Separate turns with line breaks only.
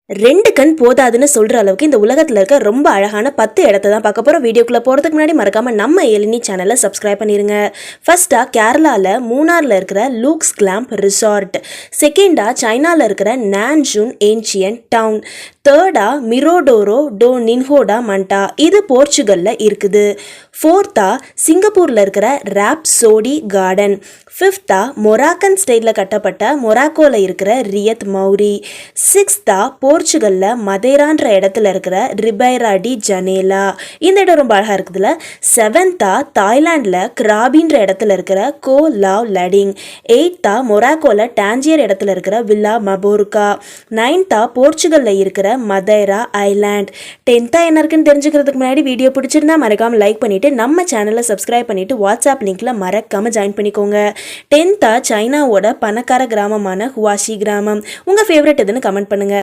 2 கண் போதாதுன்னு சொல்ற அளவுக்கு இந்த உலகத்துல இருக்க ரொம்ப அழகான 10 இடத்த தான் பார்க்க போறோம். வீடியோக்குள்ள போறதுக்கு முன்னாடி மறக்காம நம்ம எழினி சேனலை சப்ஸ்கிரைப் பண்ணிருங்க. ஃபர்ஸ்டா கேரளால மூணார்ல இருக்கிற லூக்ஸ் கிளாம்ப் ரிசார்ட், செகண்டா சைனால இருக்கிற நான்ஜூன் ஏன்ஷியன்ட் டவுன், தேர்டா மிரோடோரோ டோ நின்ஹோடா மண்டா, இது போர்ச்சுகல்ல இருக்குது. ஃபோர்த்தா சிங்கப்பூர்ல இருக்கிற ராப்சோடி கார்டன், ஃபிஃப்த்தா மொராக்கன் ஸ்டைலில் கட்டப்பட்ட மொராக்கோல இருக்கிற ரியத் மௌரி, சிக்ஸ்த்தா போர்ச்சுகல்ல மதேரான்ற இடத்துல இருக்கிற ரிபைரா டி ஜனேலா, இந்த இடம் ரொம்ப அழகாக இருக்குதுல்ல. செவன்த்தா தாய்லாண்டில் கிராபின்ற இடத்துல இருக்கிற கோ லாவ் லடிங், எயித்தா மொராக்கோல டான்ஜியர் இடத்துல இருக்கிற வில்லா மபோர்கா, நைன்த்தா போர்ச்சுகல்ல இருக்கிற மதேரா ஐலாண்ட். 10த்தா என்ன இருக்குன்னு தெரிஞ்சுக்கிறதுக்கு முன்னாடி வீடியோ பிடிச்சிருந்தா மறக்காம லைக் பண்ணிட்டு நம்ம சேனலை சப்ஸ்கிரைப் பண்ணிட்டு வாட்ஸ்அப் லிங்க்ல மறக்காம ஜாயின் பண்ணிக்கோங்க. 10த்தா சைனாவோட பணக்கார கிராமமான ஹுவாஷி கிராமம். உங்க ஃபேவரட் எதுன்னு கமெண்ட் பண்ணுங்க.